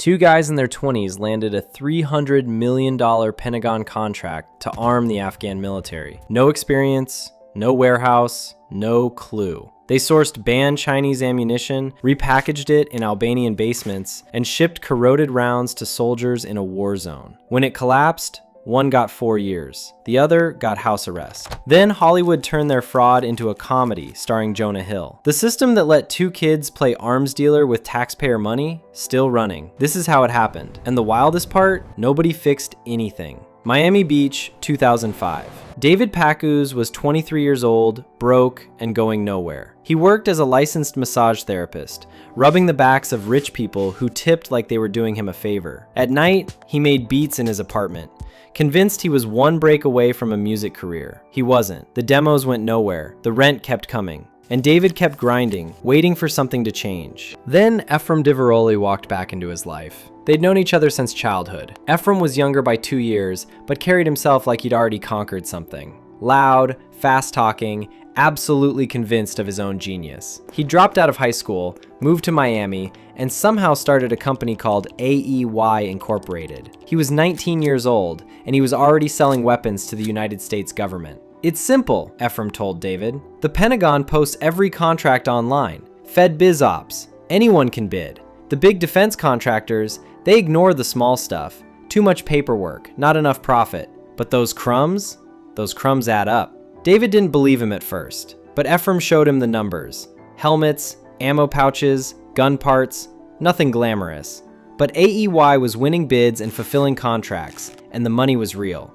Two guys in their 20s landed a $300 million Pentagon contract to arm the Afghan military. No experience, no warehouse, no clue. They sourced banned Chinese ammunition, repackaged it in Albanian basements, and shipped corroded rounds to soldiers in a war zone. When it collapsed, one got 4 years. The other got house arrest. Then Hollywood turned their fraud into a comedy starring Jonah Hill. The system that let two kids play arms dealer with taxpayer money, still running. This is how it happened. And the wildest part, nobody fixed anything. Miami Beach, 2005. David Pacuz was 23 years old, broke, and going nowhere. He worked as a licensed massage therapist, rubbing the backs of rich people who tipped like they were doing him a favor. At night, he made beats in his apartment, convinced he was one break away from a music career. He wasn't. The demos went nowhere. The rent kept coming. And David kept grinding, waiting for something to change. Then Ephraim Diveroli walked back into his life. They'd known each other since childhood. Ephraim was younger by 2 years, but carried himself like he'd already conquered something. Loud, fast-talking, absolutely convinced of his own genius. He dropped out of high school, moved to Miami, and somehow started a company called AEY Incorporated. He was 19 years old, and he was already selling weapons to the United States government. It's simple, Ephraim told David. The Pentagon posts every contract online. Fed biz ops. Anyone can bid. The big defense contractors, they ignore the small stuff. Too much paperwork, not enough profit. But those crumbs add up. David didn't believe him at first, but Ephraim showed him the numbers. Helmets, ammo pouches, gun parts, nothing glamorous. But AEY was winning bids and fulfilling contracts, and the money was real.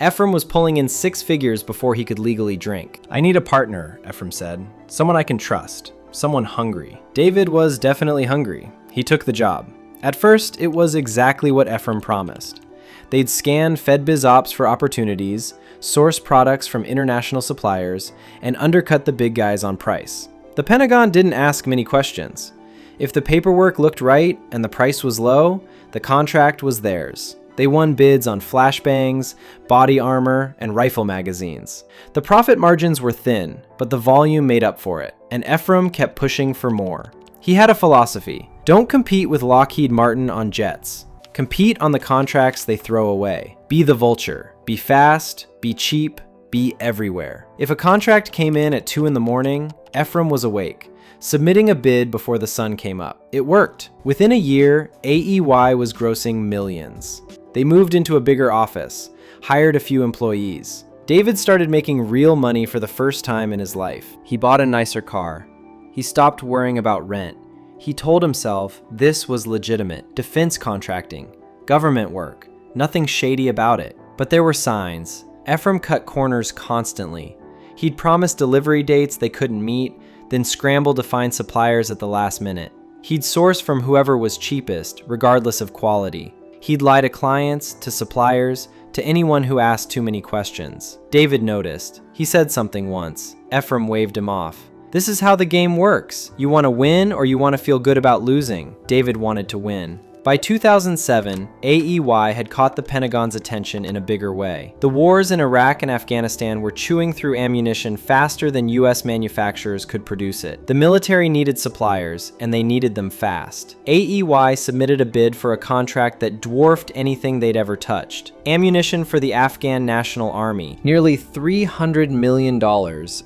Ephraim was pulling in 6 figures before he could legally drink. "I need a partner," Ephraim said. "Someone I can trust. Someone hungry." David was definitely hungry. He took the job. At first, it was exactly what Ephraim promised. They'd scan FedBiz Ops for opportunities, source products from international suppliers, and undercut the big guys on price. The Pentagon didn't ask many questions. If the paperwork looked right and the price was low, the contract was theirs. They won bids on flashbangs, body armor, and rifle magazines. The profit margins were thin, but the volume made up for it, and Ephraim kept pushing for more. He had a philosophy: don't compete with Lockheed Martin on jets. Compete on the contracts they throw away. Be the vulture. Be fast, be cheap, be everywhere. If a contract came in at 2 in the morning, Ephraim was awake, submitting a bid before the sun came up. It worked. Within a year, AEY was grossing millions. They moved into a bigger office, hired a few employees. David started making real money for the first time in his life. He bought a nicer car. He stopped worrying about rent. He told himself this was legitimate. Defense contracting, government work, nothing shady about it. But there were signs. Ephraim cut corners constantly. He'd promised delivery dates they couldn't meet, then scrambled to find suppliers at the last minute. He'd source from whoever was cheapest, regardless of quality. He'd lie to clients, to suppliers, to anyone who asked too many questions. David noticed. He said something once. Ephraim waved him off. "This is how the game works. You want to win or you want to feel good about losing." David wanted to win. By 2007, AEY had caught the Pentagon's attention in a bigger way. The wars in Iraq and Afghanistan were chewing through ammunition faster than US manufacturers could produce it. The military needed suppliers, and they needed them fast. AEY submitted a bid for a contract that dwarfed anything they'd ever touched. Ammunition for the Afghan National Army, nearly $300 million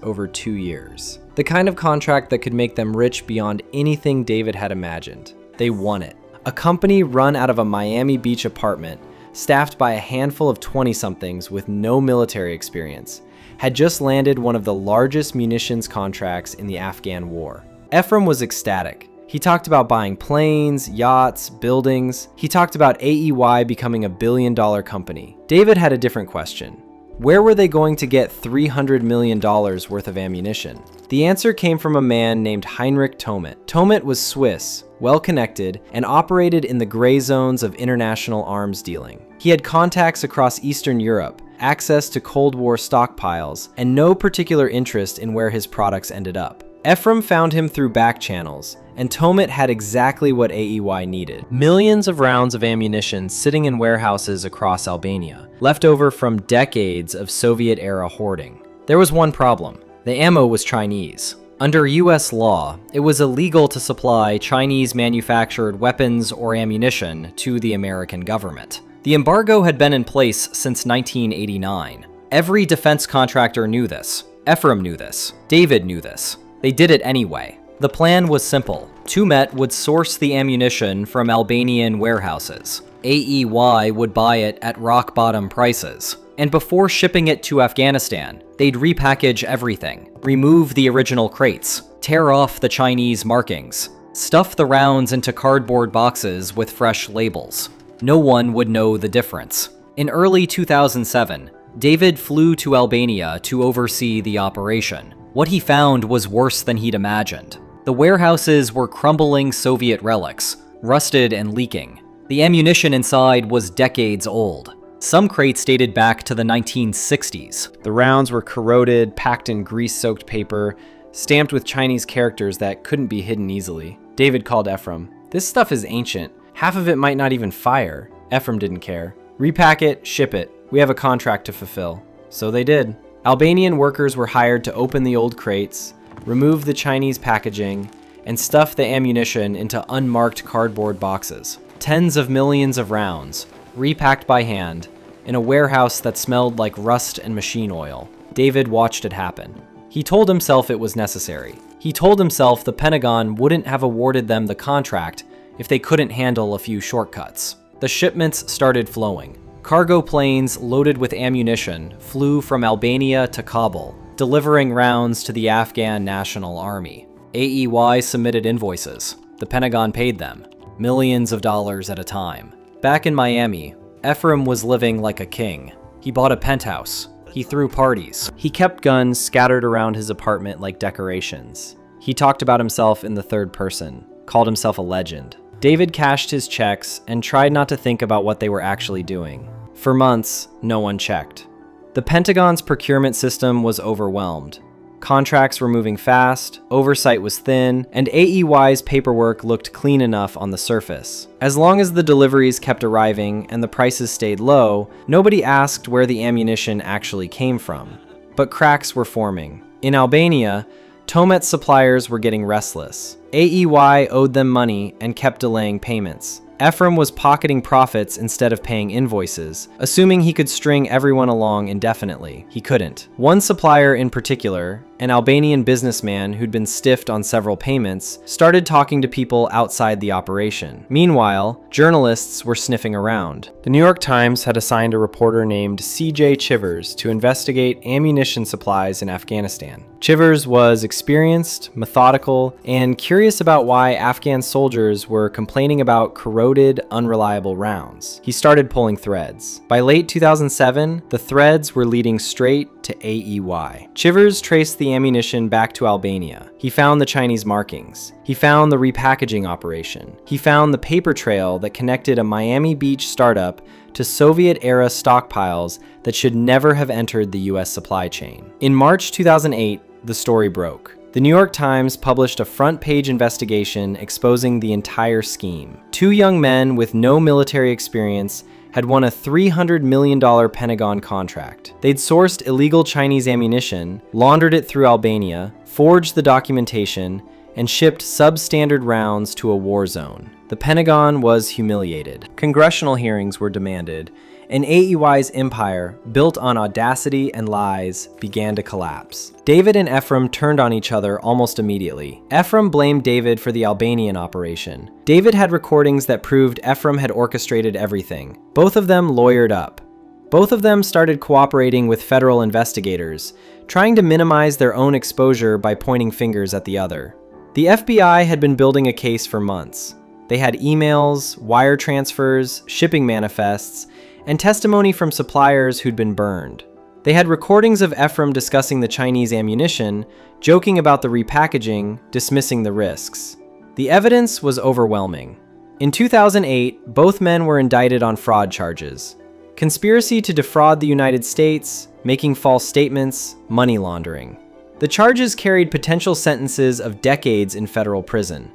over 2 years. The kind of contract that could make them rich beyond anything David had imagined. They won it. A company run out of a Miami Beach apartment, staffed by a handful of 20-somethings with no military experience, had just landed one of the largest munitions contracts in the Afghan war. Ephraim was ecstatic. He talked about buying planes, yachts, buildings. He talked about AEY becoming a billion-dollar company. David had a different question. Where were they going to get $300 million worth of ammunition? The answer came from a man named Heinrich Tomet. Tomet was Swiss, well-connected, and operated in the gray zones of international arms dealing. He had contacts across Eastern Europe, access to Cold War stockpiles, and no particular interest in where his products ended up. Ephraim found him through back channels, and Tomet had exactly what AEY needed. Millions of rounds of ammunition sitting in warehouses across Albania, left over from decades of Soviet-era hoarding. There was one problem. The ammo was Chinese. Under US law, it was illegal to supply Chinese-manufactured weapons or ammunition to the American government. The embargo had been in place since 1989. Every defense contractor knew this. Ephraim knew this. David knew this. They did it anyway. The plan was simple. Tumet would source the ammunition from Albanian warehouses. AEY would buy it at rock-bottom prices. And before shipping it to Afghanistan, they'd repackage everything, remove the original crates, tear off the Chinese markings, stuff the rounds into cardboard boxes with fresh labels. No one would know the difference. In early 2007, David flew to Albania to oversee the operation. What he found was worse than he'd imagined. The warehouses were crumbling Soviet relics, rusted and leaking. The ammunition inside was decades old. Some crates dated back to the 1960s. The rounds were corroded, packed in grease-soaked paper, stamped with Chinese characters that couldn't be hidden easily. David called Ephraim. "This stuff is ancient. Half of it might not even fire." Ephraim didn't care. "Repack it, ship it. We have a contract to fulfill." So they did. Albanian workers were hired to open the old crates, remove the Chinese packaging, and stuff the ammunition into unmarked cardboard boxes. Tens of millions of rounds, repacked by hand, in a warehouse that smelled like rust and machine oil. David watched it happen. He told himself it was necessary. He told himself the Pentagon wouldn't have awarded them the contract if they couldn't handle a few shortcuts. The shipments started flowing. Cargo planes loaded with ammunition flew from Albania to Kabul, delivering rounds to the Afghan National Army. AEY submitted invoices. The Pentagon paid them, millions of dollars at a time. Back in Miami, Ephraim was living like a king. He bought a penthouse. He threw parties. He kept guns scattered around his apartment like decorations. He talked about himself in the third person, called himself a legend. David cashed his checks and tried not to think about what they were actually doing. For months, no one checked. The Pentagon's procurement system was overwhelmed. Contracts were moving fast, oversight was thin, and AEY's paperwork looked clean enough on the surface. As long as the deliveries kept arriving and the prices stayed low, nobody asked where the ammunition actually came from. But cracks were forming. In Albania, Tumet's suppliers were getting restless. AEY owed them money and kept delaying payments. Ephraim was pocketing profits instead of paying invoices, assuming he could string everyone along indefinitely. He couldn't. One supplier in particular, an Albanian businessman who'd been stiffed on several payments, started talking to people outside the operation. Meanwhile, journalists were sniffing around. The New York Times had assigned a reporter named C.J. Chivers to investigate ammunition supplies in Afghanistan. Chivers was experienced, methodical, and curious about why Afghan soldiers were complaining about corroded, unreliable rounds. He started pulling threads. By late 2007, the threads were leading straight to AEY. Chivers traced the ammunition back to Albania. He found the Chinese markings. He found the repackaging operation. He found the paper trail that connected a Miami Beach startup to Soviet-era stockpiles that should never have entered the US supply chain. In March 2008, the story broke. The New York Times published a front-page investigation exposing the entire scheme. Two young men with no military experience had won a $300 million Pentagon contract. They'd sourced illegal Chinese ammunition, laundered it through Albania, forged the documentation, and shipped substandard rounds to a war zone. The Pentagon was humiliated. Congressional hearings were demanded, and AEY's empire, built on audacity and lies, began to collapse. David and Ephraim turned on each other almost immediately. Ephraim blamed David for the Albanian operation. David had recordings that proved Ephraim had orchestrated everything. Both of them lawyered up. Both of them started cooperating with federal investigators, trying to minimize their own exposure by pointing fingers at the other. The FBI had been building a case for months. They had emails, wire transfers, shipping manifests, and testimony from suppliers who'd been burned. They had recordings of Ephraim discussing the Chinese ammunition, joking about the repackaging, dismissing the risks. The evidence was overwhelming. In 2008, both men were indicted on fraud charges: conspiracy to defraud the United States, making false statements, money laundering. The charges carried potential sentences of decades in federal prison.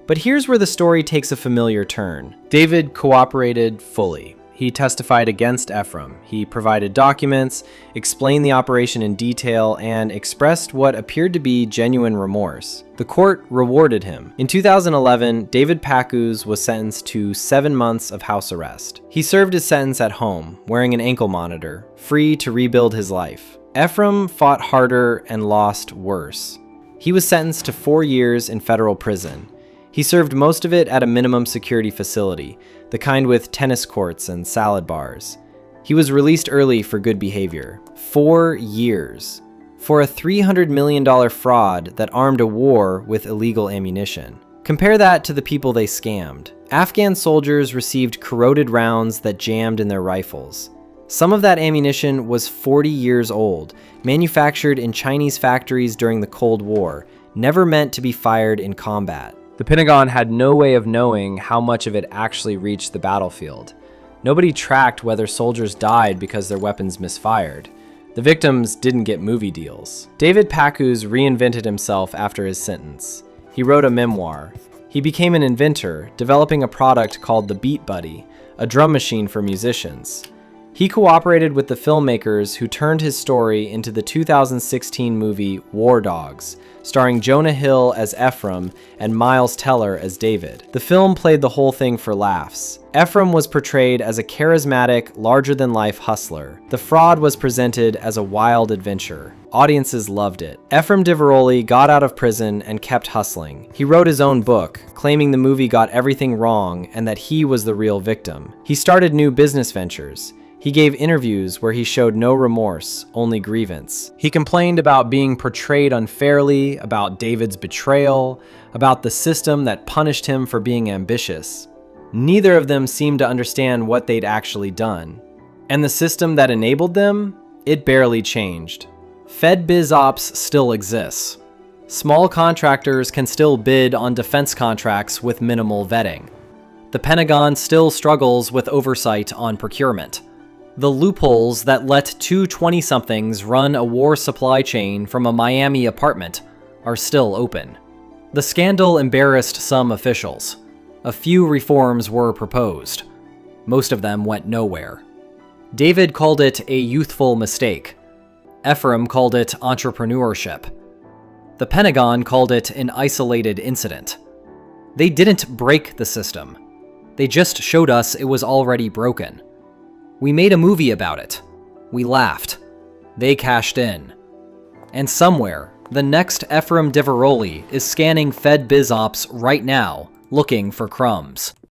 But here's where the story takes a familiar turn. David cooperated fully. He testified against Ephraim. He provided documents, explained the operation in detail, and expressed what appeared to be genuine remorse. The court rewarded him. In 2011, David Packouz was sentenced to 7 months of house arrest. He served his sentence at home, wearing an ankle monitor, free to rebuild his life. Ephraim fought harder and lost worse. He was sentenced to 4 years in federal prison. He served most of it at a minimum security facility, the kind with tennis courts and salad bars. He was released early for good behavior. 4 years. For a $300 million fraud that armed a war with illegal ammunition. Compare that to the people they scammed. Afghan soldiers received corroded rounds that jammed in their rifles. Some of that ammunition was 40 years old, manufactured in Chinese factories during the Cold War, never meant to be fired in combat. The Pentagon had no way of knowing how much of it actually reached the battlefield. Nobody tracked whether soldiers died because their weapons misfired. The victims didn't get movie deals. David Packouz reinvented himself after his sentence. He wrote a memoir. He became an inventor, developing a product called the Beat Buddy, a drum machine for musicians. He cooperated with the filmmakers who turned his story into the 2016 movie War Dogs, starring Jonah Hill as Ephraim and Miles Teller as David. The film played the whole thing for laughs. Ephraim was portrayed as a charismatic, larger-than-life hustler. The fraud was presented as a wild adventure. Audiences loved it. Ephraim Diveroli got out of prison and kept hustling. He wrote his own book, claiming the movie got everything wrong and that he was the real victim. He started new business ventures. He gave interviews where he showed no remorse, only grievance. He complained about being portrayed unfairly, about David's betrayal, about the system that punished him for being ambitious. Neither of them seemed to understand what they'd actually done. And the system that enabled them? It barely changed. FedBizOps still exists. Small contractors can still bid on defense contracts with minimal vetting. The Pentagon still struggles with oversight on procurement. The loopholes that let two 20-somethings run a war supply chain from a Miami apartment are still open. The scandal embarrassed some officials. A few reforms were proposed. Most of them went nowhere. David called it a youthful mistake. Ephraim called it entrepreneurship. The Pentagon called it an isolated incident. They didn't break the system. They just showed us it was already broken. We made a movie about it. We laughed. They cashed in. And somewhere, the next Ephraim Diveroli is scanning FedBizOps right now, looking for crumbs.